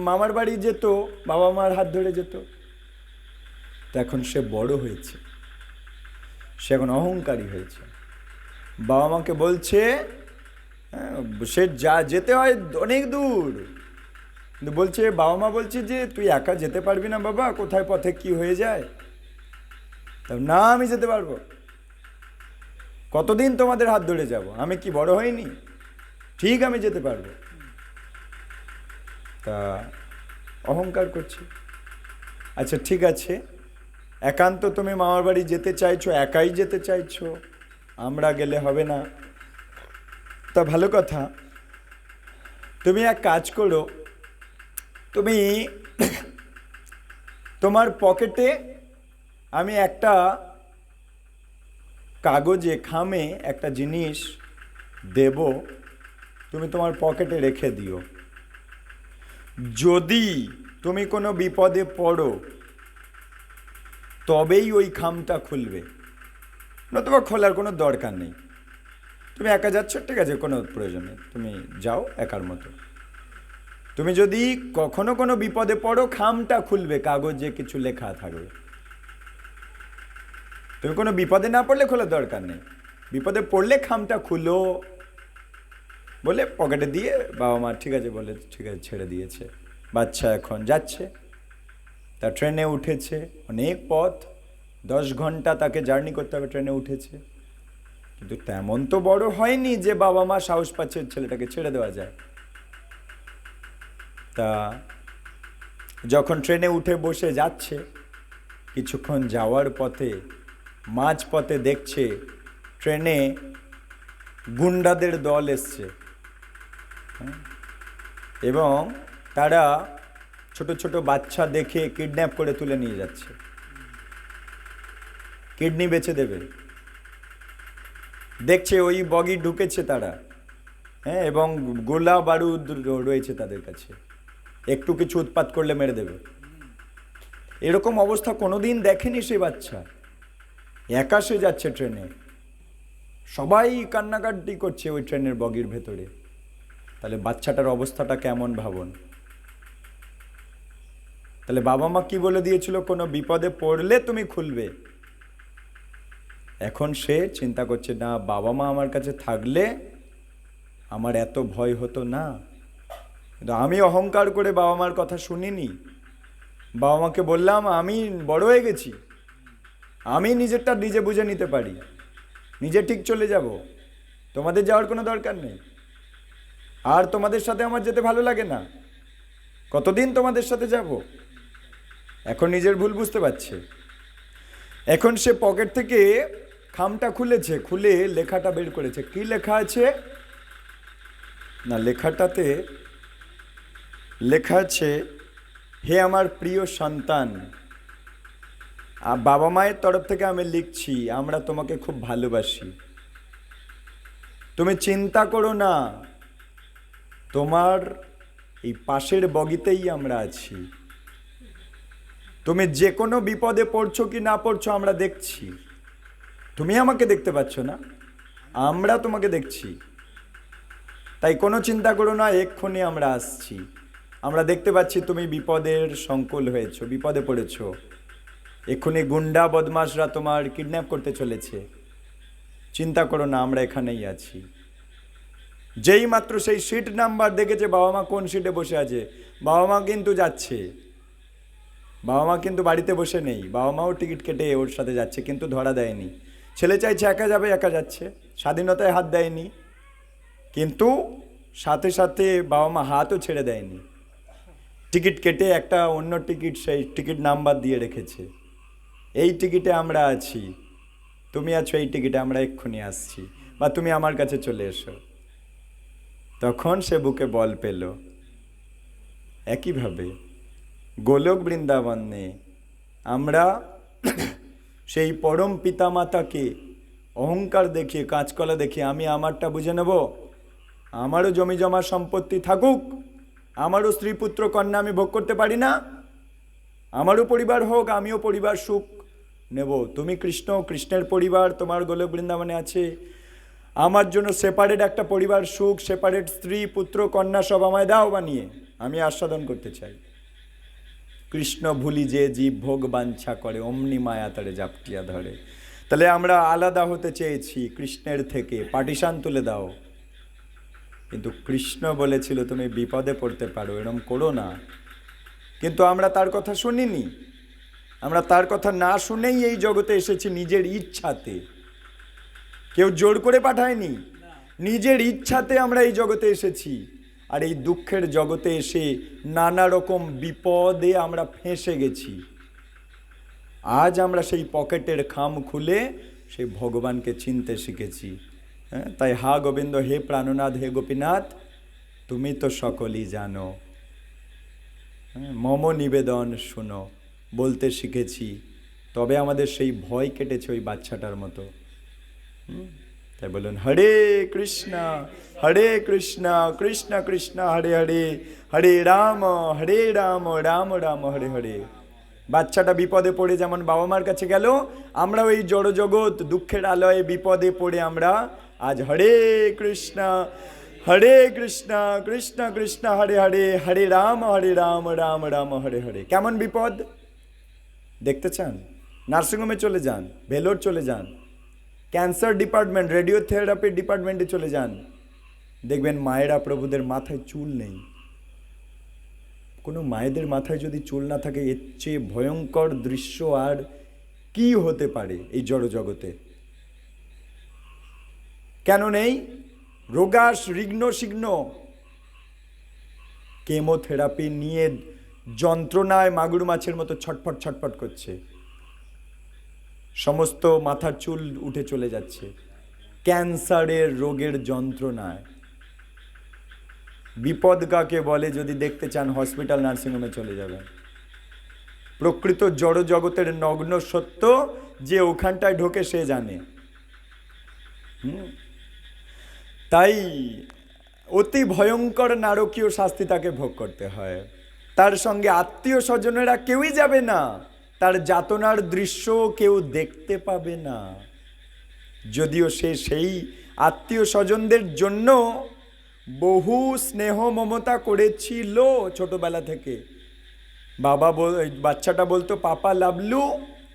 মামার বাড়ি যেত, বাবা মার হাত ধরে যেত। তো এখন সে বড় হয়েছে, সে এখন অহংকারী হয়েছে, বাবা মাকে বলছে, হ্যাঁ, সে যা যেতে হয় অনেক দূর, কিন্তু বলছে, বাবা মা বলছে যে তুই একা যেতে পারবি না বাবা, কোথায় পথে কি হয়ে যায়। তা না, আমি যেতে পারবো, কতদিন তোমাদের হাত ধরে যাব, আমি কি বড় হইনি, ঠিক আমি যেতে পারবো। তা অহংকার করছে। আচ্ছা ঠিক আছে, একান্ত তুমি মামার বাড়ি যেতে চাইছো, একাই যেতে চাইছো, আমরা গেলে হবে না। তা ভালো কথা, তুমি এক কাজ করো, তুমি তোমার পকেটে আমি একটা কাগজে খামে একটা জিনিস দেব, তুমি তোমার পকেটে রেখে দিও। যদি তুমি কোনো বিপদে পড়ো তবেই ওই খামটা খুলবে, নতুবা খোলার কোনো দরকার নেই। তুমি একা যাচ্ছ, ঠিক আছে, কোনো প্রয়োজন নেই, তুমি যাও একার মতো। তুমি যদি কখনো কোনো বিপদে পড়ো, খামটা খুলবে, কাগজে কিছু লেখা থাকবে। তুমি কোনো বিপদে না পড়লে খোলার দরকার নেই, বিপদে পড়লে খামটা খুলো বলে পকেটে দিয়ে বাবা মা ঠিক আছে বলে ঠিক আছে ছেড়ে দিয়েছে। বাচ্চা এখন যাচ্ছে, তা ট্রেনে উঠেছে, অনেক পথ, 10 ঘন্টা তাকে জার্নি করতে হবে, ট্রেনে উঠেছে। কিন্তু তেমন তো বড় হয়নি যে বাবা মা সাহস পাচ্ছে ছেলেটাকে ছেড়ে দেওয়া যায়। তা যখন ট্রেনে উঠে বসে যাচ্ছে, কিছুক্ষণ যাওয়ার পথে মাঝ পথে দেখছে ট্রেনে গুন্ডাদের দল এসছে, এবং তারা ছোট ছোট বাচ্চা দেখে কিডন্যাপ করে তুলে নিয়ে যাচ্ছে, কিডনি বেচে দেবে। দেখছে ওই বগি ঢুকেছে তারা, হ্যাঁ, এবং গোলা বারুদ রয়েছে তাদের কাছে, একটু কিছু উৎপাত করলে মেরে দেবে। এরকম অবস্থা কোনোদিন দেখেনি সেই বাচ্চা, একা সে যাচ্ছে ট্রেনে, সবাই কান্নাকাটি করছে ওই ট্রেনের বগির ভেতরে। তাহলে বাচ্চাটার অবস্থাটা কেমন ভাবুন। তাহলে বাবা মা কি বলে দিয়েছিল, কোনো বিপদে পড়লে তুমি খুলবে। এখন সে চিন্তা করছে, না, বাবা মা আমার কাছে থাকলে আমার এত ভয় হতো না। কিন্তু আমি অহংকার করে বাবা মার কথা শুনিনি, বাবা মাকে বললাম আমি বড় হয়ে গেছি, আমি নিজেরটা নিজে বুঝে নিতে পারি, নিজে ঠিক চলে যাব, তোমাদের যাওয়ার কোনো দরকার নেই। আর তোমাদের সাথে আমার যেতে ভালো লাগে না, কতদিন তোমাদের সাথে যাব। এখন নিজের ভুল বুঝতে পারছে। এখন সে পকেট থেকে খামটা খুলেছে, খুলে লেখাটা বের করেছে। কি লেখা আছে না, লেখাটাতে লেখা আছে, হে আমার প্রিয় সন্তান, বাবা মায়ের তরফ থেকে আমি লিখছি, আমরা তোমাকে খুব ভালোবাসি, তুমি চিন্তা করো না, তোমার এই পাশের বগিতেই আমরা আছি, তুমি যে কোনো বিপদে পড়ছো কি না পড়ছো আমরা দেখছি, তুমি আমাকে দেখতে পাচ্ছ না, আমরা তোমাকে দেখছি, তাই কোনো চিন্তা করো না, এক্ষুনি আমরা আসছি, আমরা দেখতে পাচ্ছি তুমি বিপদের সংকুল হয়েছো, বিপদে পড়েছো, এক্ষুনি গুন্ডা বদমাশরা তোমার কিডন্যাপ করতে চলেছে, চিন্তা করো না, আমরা এখানেই আছি। যেই মাত্র সেই সিট নাম্বার দেখেছে বাবা মা কোন সিটে বসে আছে, বাবা মা কিন্তু যাচ্ছে, বাবা মা কিন্তু বাড়িতে বসে নেই, বাবা মাও টিকিট কেটে ওর সাথে যাচ্ছে, কিন্তু ধরা দেয়নি। ছেলে চাইছে একা যাবে, একা যাচ্ছে, স্বাধীনতায় হাত দেয়নি, কিন্তু সাথে সাথে বাবা মা হাতও ছেড়ে দেয়নি, টিকিট কেটে একটা অন্য টিকিট, সেই টিকিট নাম্বার দিয়ে রেখেছে, এই টিকিটে আমরা আছি, তুমি আছো এই টিকিটে, আমরা এক্ষুনি আসছি, বা তুমি আমার কাছে চলে এসো। তখন সে বুকে বল পেল। একইভাবে গোলক বৃন্দাবনে আমরা সেই পরম পিতামাতাকে অহংকার দেখিয়ে, কাঁচকলা দেখিয়ে আমি আমারটা বুঝে নেব, আমারও জমি জমা সম্পত্তি থাকুক, আমারও স্ত্রী পুত্র কন্যা আমি ভোগ করতে পারি না, আমারও পরিবার হোক, আমিও পরিবার সুখ নেব, তুমি কৃষ্ণ, কৃষ্ণের পরিবার তোমার গোলক বৃন্দাবনে আছে, আমার জন্য সেপারেট একটা পরিবার সুখ, সেপারেট স্ত্রী, পুত্র, কন্যা সব আমায় দাও বানিয়ে, আমি আস্বাদন করতে চাই। কৃষ্ণ ভুলি যে জীব ভোগ বাঞ্ছা করে, অমনি মায়া তারে জাপটিয়া ধরে। তাহলে আমরা আলাদা হতে চেয়েছি কৃষ্ণের থেকে, পার্টিশন তুলে দাও। কিন্তু কৃষ্ণ বলেছিল তুমি বিপদে পড়তে পারো, এরম করো না। কিন্তু আমরা তার কথা শুনিনি। আমরা তার কথা না শুনেই এই জগতে এসেছি নিজের ইচ্ছাতে। কেউ জোর করে পাঠায়নি, নিজের ইচ্ছাতে আমরা এই জগতে এসেছি। আর এই দুঃখের জগতে এসে নানা রকম বিপদে আমরা ফেঁসে গেছি। আজ আমরা সেই পকেটের খাম খুলে সেই ভগবানকে চিনতে শিখেছি। হ্যাঁ, তাই হা গোবিন্দ, হে প্রাণনাথ, হে গোপীনাথ, তুমি তো সকলই জানো, মম নিবেদন শুনো বলতে শিখেছি। তবে আমাদের সেই ভয় কেটেছে ওই বাচ্চাটার মতো। তাই বলুন হরে কৃষ্ণ কৃষ্ণ কৃষ্ণ হরে হরে, হরে রাম রাম রাম হরে হরে। বাচ্চাটা বিপদে পড়ে যেমন বাবা মার কাছে গেল, আমরা ওই জড়জগৎ দুঃখের আলয়ে বিপদে পড়ে আমরা আজ হরে কৃষ্ণ কৃষ্ণ কৃষ্ণ হরে হরে, হরে রাম রাম রাম হরে হরে। কেমন বিপদ দেখতে চান? নার্সিংহোমে চলে যান, ভেলোর চলে যান, ক্যান্সার ডিপার্টমেন্ট, রেডিওথেরাপি ডিপার্টমেন্টে চলে যান, দেখবেন মায়েরা প্রভুদের মাথায় চুল নেই। কোনো মায়েদের মাথায় যদি চুল না থাকে, এর চেয়ে ভয়ঙ্কর দৃশ্য আর কি হতে পারে এই জড়জগতে? কেন নেই? রোগাস রিগ্ন শিগ্ন, কেমোথেরাপি নিয়ে যন্ত্রণায় মাগুর মাছের মতো ছটফট ছটফট করছে, সমস্ত মাথার চুল উঠে চলে যাচ্ছে ক্যান্সারের রোগের যন্ত্রণায়। বিপদ কাকে বলে যদি দেখতে চান, হসপিটাল নার্সিংহোমে চলে যাবেন। প্রকৃত জড় জগতের নগ্ন সত্য যে ওখানটায় ঢোকে সে জানে। তাই অতি ভয়ঙ্কর নারকীয় শাস্তি তাকে ভোগ করতে হয়। তার সঙ্গে আত্মীয় স্বজনেরা কেউই যাবে না, তার যাতনার দৃশ্য কেউ দেখতে পাবে না। যদিও সে সেই আত্মীয় স্বজনদের জন্য বহু স্নেহ মমতা করেছিল ছোটবেলা থেকে। বাচ্চাটা বলতো পাপা লাভ ইউ,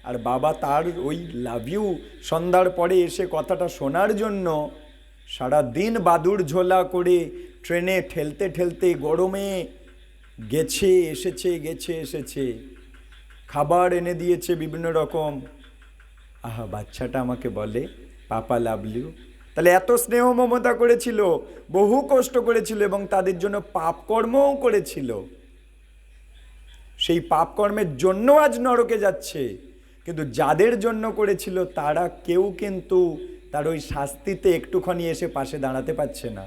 আর বাবা তার ওই লাভ ইউ সন্ধ্যার পরে এসে কথাটা শোনার জন্য সারা দিন বাদুড় ঝোলা করে ট্রেনে ঠেলতে ঠেলতে গরমে গেছে এসেছে, খাবার এনে দিয়েছে বিভিন্ন রকম। আহা, বাচ্চাটা আমাকে বলে পাপা লাভ ইউ। তাহলে এত স্নেহ মমতা করেছিল, বহু কষ্ট করেছিল এবং তাদের জন্য পাপকর্মও করেছিল। সেই পাপকর্মের জন্য আজ নরকে যাচ্ছে। কিন্তু যাদের জন্য করেছিল তারা কেউ কিন্তু তার ওই শাস্তিতে একটুখানি এসে পাশে দাঁড়াতে পারছে না।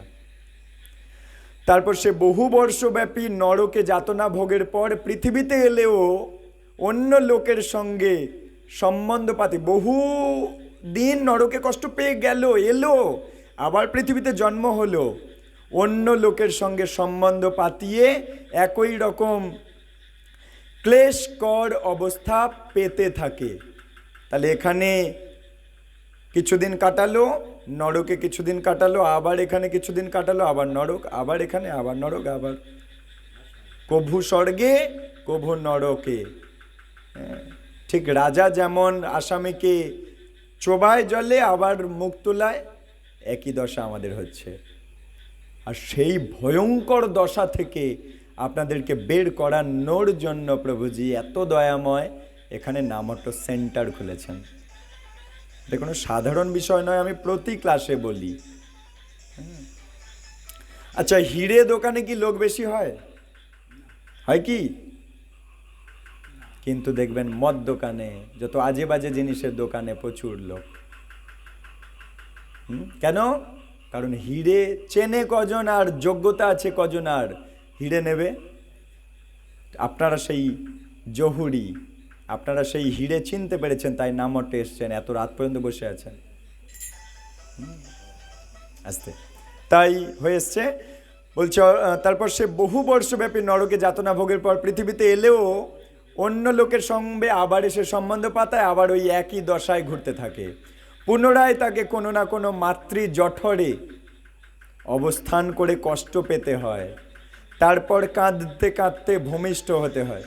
তারপর সে বহু বর্ষব্যাপী নরকে যাতনা ভোগের পর পৃথিবীতে এলেও অন্য লোকের সঙ্গে সম্বন্ধ পাতি, বহু দিন নরকে কষ্ট পেয়ে গেল, এলো, আবার পৃথিবীতে জন্ম হলো, অন্য লোকের সঙ্গে সম্বন্ধ পাতিয়ে একই রকম ক্লেশকর অবস্থা পেতে থাকে। তাহলে এখানে কিছুদিন কাটালো, নরকে কিছুদিন কাটালো, আবার এখানে কিছুদিন কাটালো, আবার নরক, আবার এখানে, আবার নরক, আবার কভু স্বর্গে কভু নরকে। ঠিক রাজা যেমন আসামিকে চোবায় জলে আবার মুখ তোলায়, একই দশা আমাদের হচ্ছে। আর সেই ভয়ঙ্কর দশা থেকে আপনাদেরকে বের করানোর জন্য প্রভুজি এত দয়াময় এখানে নামট্ট সেন্টার খুলেছেন। এটা কোনো সাধারণ বিষয় নয়, আমি প্রতি ক্লাসে বলি। আচ্ছা, হিরে দোকানে কি লোক বেশি হয়? হয় কি? কিন্তু দেখবেন মদ দোকানে, যত আজে বাজে জিনিসের দোকানে প্রচুর লোক। কেন? কারণ হিরে চেনে কজন আর যোগ্যতা আছে কজন আর হিরে নেবে। আপনারা সেই জহুরি, আপনারা সেই হিরে চিনতে পেরেছেন, তাই নামটে এসছেন, এত রাত পর্যন্ত বসে আছেন। আস্তে তাই হয়ে এসছে। বলছে তারপর সে বহু বর্ষব্যাপী নরকে যাতনা ভোগের পর পৃথিবীতে এলেও অন্য লোকের সঙ্গে আবার এসে সম্বন্ধ পাতায়, আবার ওই একই দশায় ঘুরতে থাকে। পুনরায় তাকে কোনো না কোনো মাতৃ জঠরে অবস্থান করে কষ্ট পেতে হয়, তারপর কাঁদতে কাঁদতে ভূমিষ্ঠ হতে হয়।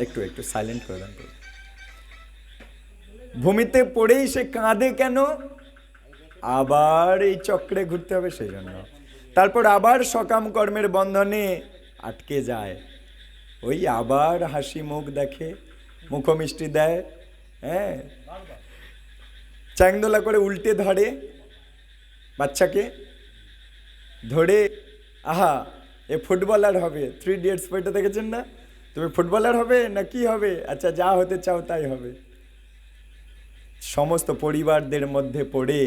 একটু একটু সাইলেন্ট করে দেন। ভূমিতে পড়েই সে কাঁদে কেন? আবার এই চক্রে ঘুরতে হবে সেই জন্য। তারপর আবার সকাম কর্মের বন্ধনে আটকে যায়, ওই আবার হাসি মুখ দেখে, মুখমিষ্টি দেয়, হ্যাঁ, চ্যাংদোলা করে উল্টে ধরে বাচ্চাকে, ধরে আহা এ ফুটবলার হবে। 3 Idiots বইটা দেখেছেন না? তুমি ফুটবলার হবে না কি হবে? আচ্ছা যা হতে চাও তাই হবে। সমস্ত পরিবারদের মধ্যে পড়ে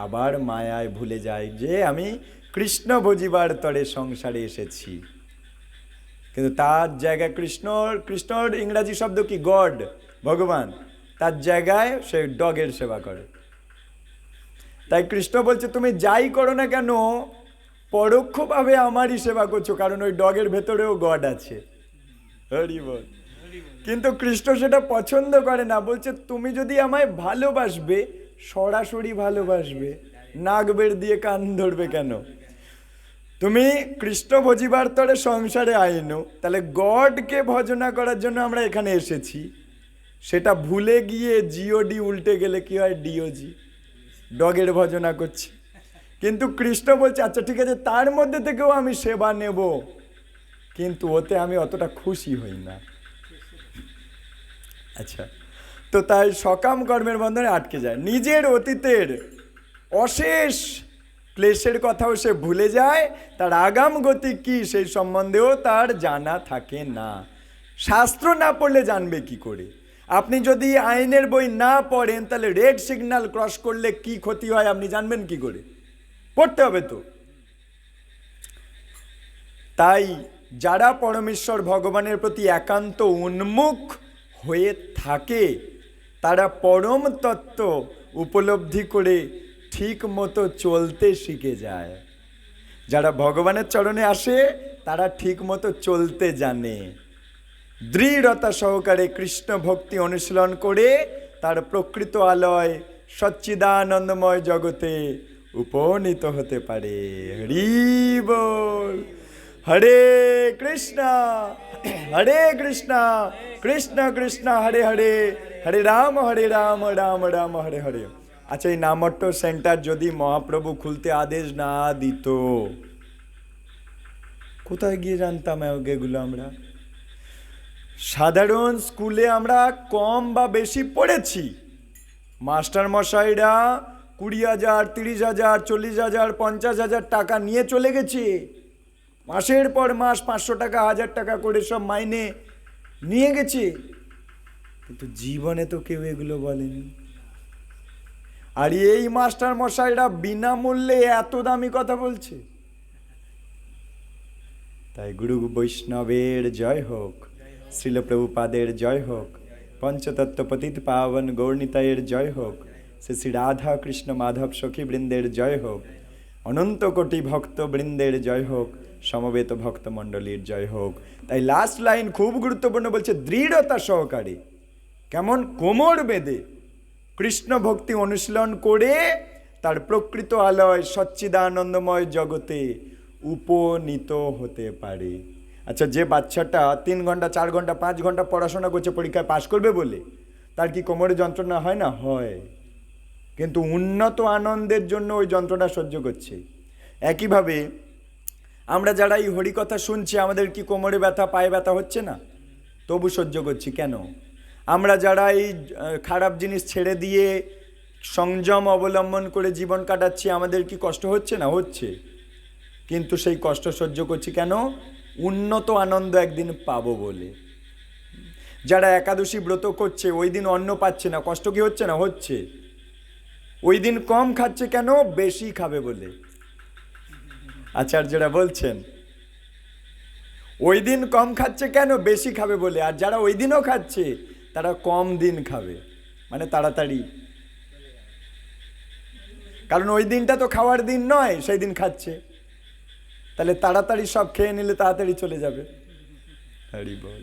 আবার মায়ায় ভুলে যায় যে আমি কৃষ্ণ ভজিবার তরে সংসারে এসেছি। কিন্তু তার জায়গায় কৃষ্ণর ইংরাজি শব্দ কি? গড, ভগবান। তার জায়গায় সে ডগের সেবা করে। তাই কৃষ্ণ বলছে তুমি যাই করো না কেন পরোক্ষভাবে আমারই সেবা করছো, কারণ ওই ডগের ভেতরেও গড আছে। হরি বল। কিন্তু কৃষ্ণ সেটা পছন্দ করে না, বলছে তুমি যদি আমায় ভালোবাসবে সরাসরি ভালোবাসবে, নাক বের দিয়ে কান ধরবে কেন? তুমি কৃষ্ণ ভজিবার তরে সংসারে আইনো, তাহলে গডকে ভজনা করার জন্য আমরা এখানে এসেছি, সেটা ভুলে গিয়ে জিওডি উল্টে গেলে কি হয়? ডিওজি, ডগের ভজনা করছি। কিন্তু কৃষ্ণ বলছে আচ্ছা ঠিক আছে, তার মধ্যে থেকেও আমি সেবা নেব, কিন্তু ওতে আমি অতটা খুশি হই না। আচ্ছা, তো তাই সকাম কর্মের বন্ধনে আটকে যায়, নিজের অতীতের অশেষ ক্লেশের কথাও সে ভুলে যায়, তার আগাম গতি কি সেই সম্বন্ধেও তার জানা থাকে না। শাস্ত্র না পড়লে জানবে কি করে? আপনি যদি আইনের বই না পড়েন তাহলে রেড সিগন্যাল ক্রস করলে কি ক্ষতি হয় আপনি জানবেন কি করে? পড়তে হবে তো। তাই যারা পরমেশ্বর ভগবানের প্রতি একান্ত উন্মুখ হয়ে থাকে তারা পরম তত্ত্ব উপলব্ধি করে ঠিক মতো চলতে শিখে যায়। যারা ভগবানের চরণে আসে তারা ঠিক মতো চলতে জানে, দৃঢ়তা সহকারে কৃষ্ণ ভক্তি অনুশীলন করে তার প্রকৃত আলয় সচ্চিদানন্দময় জগতে উপনীত হতে পারে। হরি বল। হরে কৃষ্ণ কৃষ্ণ কৃষ্ণ হরে হরে, হরে রাম রাম রাম হরে হরে। আচ্ছা, এই নামট্ট সেন্টার যদি মহাপ্রভু খুলতে আদেশ না দিত, কোথায় গিয়ে জানতাম এগুলো? আমরা সাধারণ স্কুলে আমরা কম বা বেশি পড়েছি, মাস্টার মশাইরা 20,000, 30,000, 40,000, 50,000 টাকা নিয়ে চলে গেছে। মাসের পর মাস 500 টাকা, 1000 টাকা করে সব মাইনে নিয়ে গেছে, কিন্তু জীবনে তো কেউ এগুলো বলেনি। আর এই মাস্টার মশাইরা বিনামূল্যে এত দামি কথা বলছে। তাই গুরু বৈষ্ণবের জয় হোক, শ্রীল প্রভুপাদের জয় হোক, পঞ্চতত্ত্ব পতিত পাবন গৌরনিতায়ের জয় হোক, শ্রী শ্রী রাধা কৃষ্ণ মাধব সখী বৃন্দের জয় হোক, অনন্ত কোটি ভক্ত বৃন্দের জয় হোক, সমবেত ভক্ত মণ্ডলীর জয় হোক। তাই লাস্ট লাইন খুব গুরুত্বপূর্ণ, বলছে দৃঢ়তা সহকারে, কেমন? কোমর বেঁধে কৃষ্ণ ভক্তি অনুশীলন করে তার প্রকৃত আলয় সচ্চিদানন্দময় জগতে উপনীত হতে পারে। আচ্ছা, যে বাচ্চাটা 3 ঘন্টা 4 ঘন্টা 5 ঘন্টা পড়াশোনা করছে পরীক্ষায় পাশ করবে বলে, তার কি কোমরে যন্ত্রণা হয় না? হয়, কিন্তু উন্নত আনন্দের জন্য ওই যন্ত্রণা সহ্য করছে। একইভাবে আমরা যারা এই হরিকথা শুনছি, আমাদের কি কোমরে ব্যথা পায়ে ব্যথা হচ্ছে না? তবু সহ্য করছি কেন? আমরা যারা এই খারাপ জিনিস ছেড়ে দিয়ে সংযম অবলম্বন করে জীবন কাটাচ্ছি, আমাদের কি কষ্ট হচ্ছে না? হচ্ছে, কিন্তু সেই কষ্ট সহ্য করছি কেন? উন্নত আনন্দ একদিন পাবো বলে। যারা একাদশী ব্রত করছে ওই দিন অন্ন পাচ্ছে না, কষ্ট কি হচ্ছে না? হচ্ছে। ওই দিন কম খাচ্ছে কেন? বেশি খাবে বলে। আচার্যরা বলছেন ওই দিন কম খাচ্ছে কেন? বেশি খাবে বলে। আর যারা ওই দিনও খাচ্ছে তারা কম দিন খাবে, মানে তাড়াতাড়ি, কারণ ওই দিনটা তো খাওয়ার দিন নয়, সেই দিন খাচ্ছে, তাহলে তাড়াতাড়ি সব খেয়ে নিলে তাড়াতাড়ি চলে যাবে। হরি বল।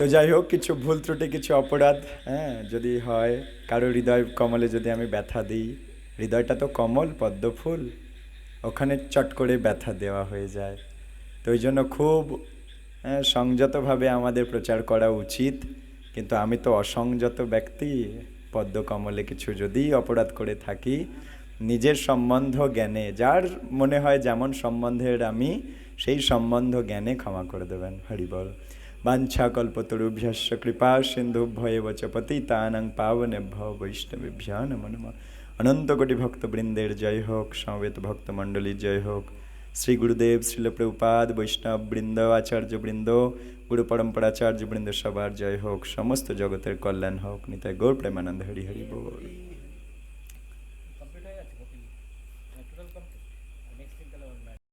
তো যাই হোক, কিছু ভুল ত্রুটি, কিছু অপরাধ হ্যাঁ যদি হয়, কারো হৃদয় কমলে যদি আমি ব্যথা দিই, হৃদয়টা তো কমল পদ্ম ফুল, ওখানে চট করে ব্যথা দেওয়া হয়ে যায়। তো ওই জন্য খুব সংযতভাবে আমাদের প্রচার করা উচিত। কিন্তু আমি তো অসংযত ব্যক্তি, পদ্মকমলে কিছু যদি অপরাধ করে থাকি, নিজের সম্বন্ধ জ্ঞানে, যার মনে হয় যেমন সম্বন্ধের আমি, সেই সম্বন্ধ জ্ঞানে ক্ষমা করে দেবেন। হরিবল। বাঞ্ছা কল্পতরুভ্যশ্চ কৃপা সিন্ধুভ্যেব চ পতিতানাং পাবনেভ্যো বৈষ্ণবেভ্যো নমো নমঃ। অনন্ত কোটি ভক্তবৃন্দের জয় হোক, সমবেত ভক্তমণ্ডলীর জয় হোক। শ্রী গুরুদেব, শ্রীল প্রভুপাদ, বৈষ্ণব বৃন্দ, আচার্য বৃন্দ, গুরু পরম্পরাচার্য বৃন্দ সবার জয় হোক। সমস্ত জগতের কল্যাণ হোক। নিতাই গৌর প্রেমানন্দ। হরি হরি বল।